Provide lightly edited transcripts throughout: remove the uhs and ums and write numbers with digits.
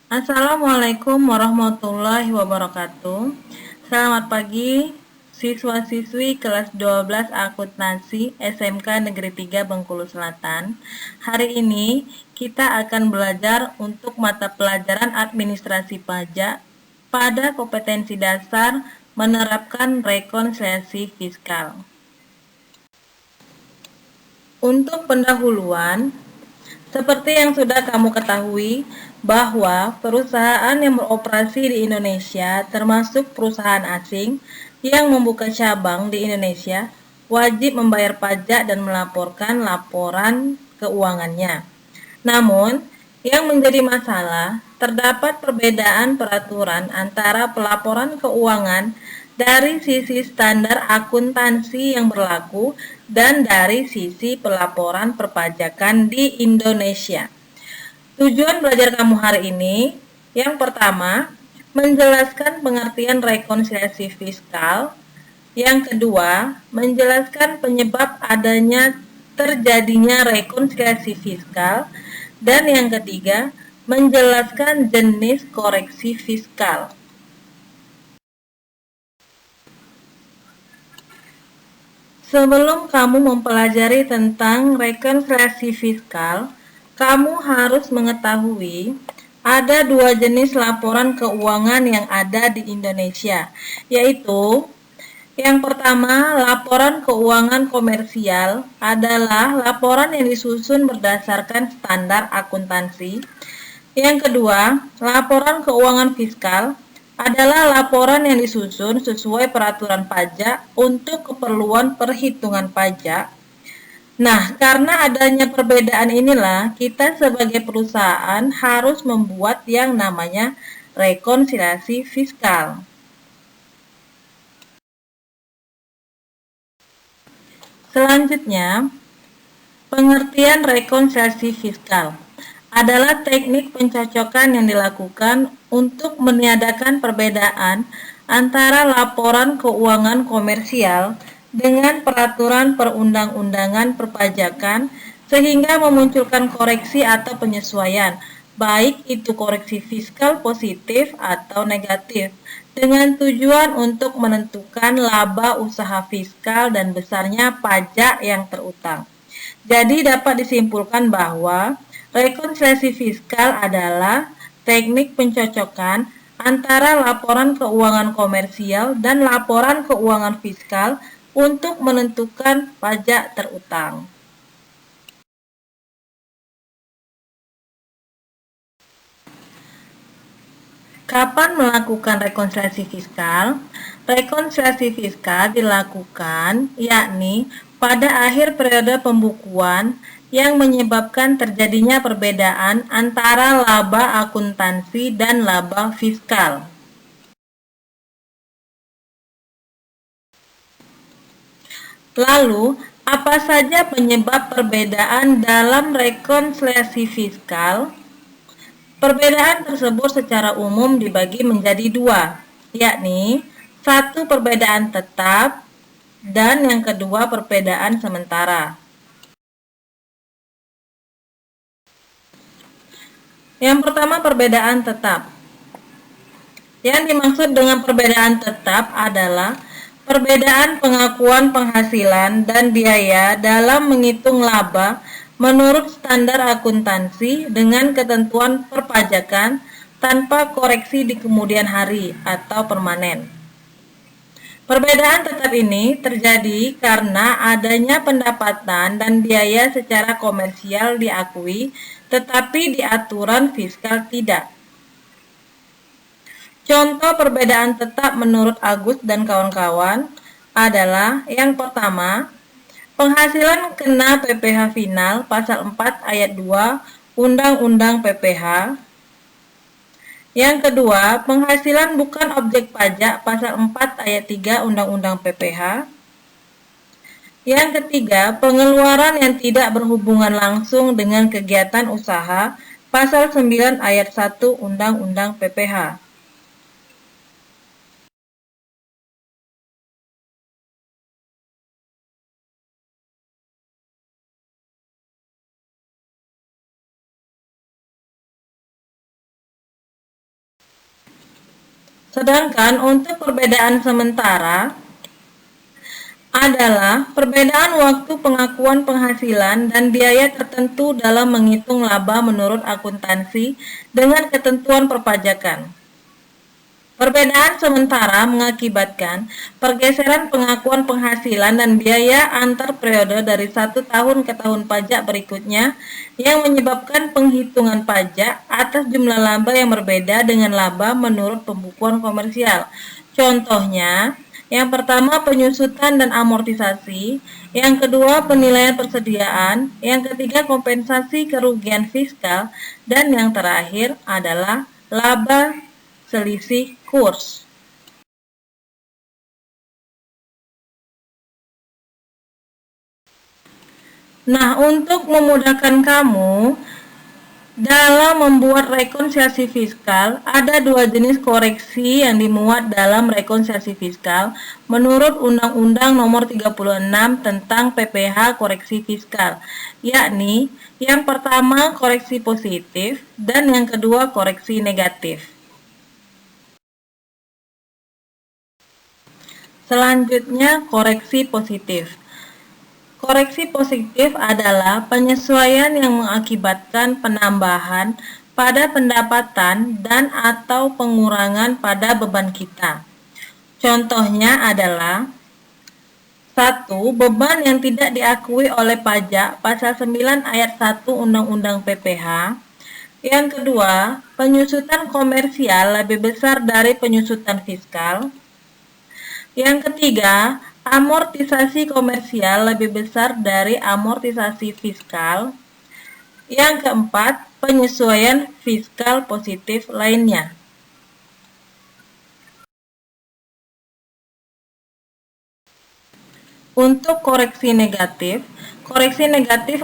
Assalamualaikum warahmatullahi wabarakatuh. Selamat pagi, siswa-siswi kelas 12 Akuntansi SMK Negeri 3 Bengkulu Selatan. Hari ini kita akan belajar untuk mata pelajaran administrasi pajak pada kompetensi dasar menerapkan rekonsiliasi fiskal. Untuk pendahuluan, seperti yang sudah kamu ketahui, bahwa perusahaan yang beroperasi di Indonesia, termasuk perusahaan asing yang membuka cabang di Indonesia, wajib membayar pajak dan melaporkan laporan keuangannya. Namun, yang menjadi masalah, terdapat perbedaan peraturan antara pelaporan keuangan dari sisi standar akuntansi yang berlaku dan dari sisi pelaporan perpajakan di Indonesia. Tujuan belajar kamu hari ini, yang pertama, menjelaskan pengertian rekonsiliasi fiskal. Yang kedua, menjelaskan penyebab adanya terjadinya rekonsiliasi fiskal. Dan yang ketiga, menjelaskan jenis koreksi fiskal. Sebelum kamu mempelajari tentang rekonsiliasi fiskal, kamu harus mengetahui ada dua jenis laporan keuangan yang ada di Indonesia, yaitu yang pertama, laporan keuangan komersial adalah laporan yang disusun berdasarkan standar akuntansi. Yang kedua, laporan keuangan fiskal adalah laporan yang disusun sesuai peraturan pajak untuk keperluan perhitungan pajak. Nah, karena adanya perbedaan inilah, kita sebagai perusahaan harus membuat yang namanya rekonsiliasi fiskal. Selanjutnya, pengertian rekonsiliasi fiskal adalah teknik pencocokan yang dilakukan untuk meniadakan perbedaan antara laporan keuangan komersial dengan peraturan perundang-undangan perpajakan sehingga memunculkan koreksi atau penyesuaian, baik itu koreksi fiskal positif atau negatif, dengan tujuan untuk menentukan laba usaha fiskal dan besarnya pajak yang terutang. Jadi dapat disimpulkan bahwa rekonsiliasi fiskal adalah teknik pencocokan antara laporan keuangan komersial dan laporan keuangan fiskal untuk menentukan pajak terutang. Kapan melakukan rekonsiliasi fiskal? Rekonsiliasi fiskal dilakukan yakni pada akhir periode pembukuan yang menyebabkan terjadinya perbedaan antara laba akuntansi dan laba fiskal. Lalu, apa saja penyebab perbedaan dalam rekonsiliasi fiskal? Perbedaan tersebut secara umum dibagi menjadi dua, yakni satu perbedaan tetap dan yang kedua perbedaan sementara. Yang pertama, perbedaan tetap. Yang dimaksud dengan perbedaan tetap adalah perbedaan pengakuan penghasilan dan biaya dalam menghitung laba menurut standar akuntansi dengan ketentuan perpajakan tanpa koreksi di kemudian hari atau permanen. Perbedaan tetap ini terjadi karena adanya pendapatan dan biaya secara komersial diakui, tetapi di aturan fiskal tidak. Contoh perbedaan tetap menurut Agus dan kawan-kawan adalah yang pertama, penghasilan kena PPh final pasal 4 ayat 2 Undang-Undang PPh. Yang kedua, penghasilan bukan objek pajak pasal 4 ayat 3 Undang-Undang PPh. Yang ketiga, pengeluaran yang tidak berhubungan langsung dengan kegiatan usaha pasal 9 ayat 1 Undang-Undang PPh. Sedangkan untuk perbedaan sementara adalah perbedaan waktu pengakuan penghasilan dan biaya tertentu dalam menghitung laba menurut akuntansi dengan ketentuan perpajakan. Perbedaan sementara mengakibatkan pergeseran pengakuan penghasilan dan biaya antar periode dari 1 tahun ke tahun pajak berikutnya yang menyebabkan penghitungan pajak atas jumlah laba yang berbeda dengan laba menurut pembukuan komersial. Contohnya, yang pertama penyusutan dan amortisasi, yang kedua penilaian persediaan, yang ketiga kompensasi kerugian fiskal, dan yang terakhir adalah laba selisih kurs. Nah, untuk memudahkan kamu dalam membuat rekonsiliasi fiskal, ada dua jenis koreksi yang dimuat dalam rekonsiliasi fiskal menurut Undang-Undang Nomor 36 tentang PPh koreksi fiskal, yakni yang pertama koreksi positif dan yang kedua koreksi negatif. Selanjutnya, koreksi positif. Koreksi positif adalah penyesuaian yang mengakibatkan penambahan pada pendapatan dan atau pengurangan pada beban kita. Contohnya adalah 1. Beban yang tidak diakui oleh pajak pasal 9 ayat 1 Undang-Undang PPh. Yang kedua, penyusutan komersial lebih besar dari penyusutan fiskal. Yang ketiga, amortisasi komersial lebih besar dari amortisasi fiskal. Yang keempat, penyesuaian fiskal positif lainnya. Untuk koreksi negatif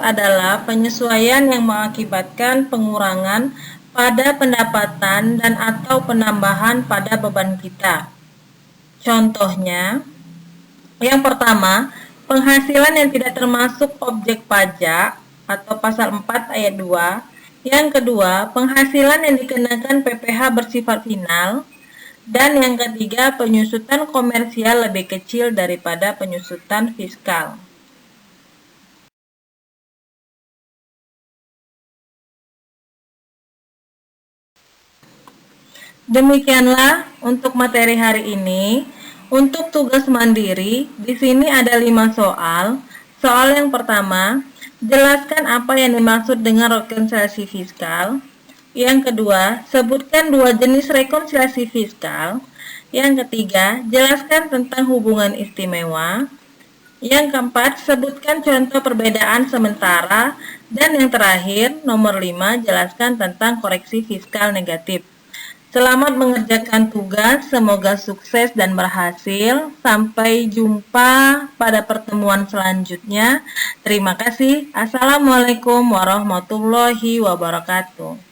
adalah penyesuaian yang mengakibatkan pengurangan pada pendapatan dan atau penambahan pada beban kita. Contohnya, yang pertama, penghasilan yang tidak termasuk objek pajak atau pasal 4 ayat 2. Yang kedua, penghasilan yang dikenakan PPh bersifat final. Dan yang ketiga, penyusutan komersial lebih kecil daripada penyusutan fiskal. Demikianlah untuk materi hari ini. Untuk tugas mandiri, di sini ada 5 soal. Soal yang pertama, jelaskan apa yang dimaksud dengan rekonsiliasi fiskal. Yang kedua, sebutkan 2 jenis rekonsiliasi fiskal. Yang ketiga, jelaskan tentang hubungan istimewa. Yang keempat, sebutkan contoh perbedaan sementara. Dan yang terakhir, nomor 5, jelaskan tentang koreksi fiskal negatif. Selamat mengerjakan tugas, semoga sukses dan berhasil. Sampai jumpa pada pertemuan selanjutnya. Terima kasih. Assalamualaikum warahmatullahi wabarakatuh.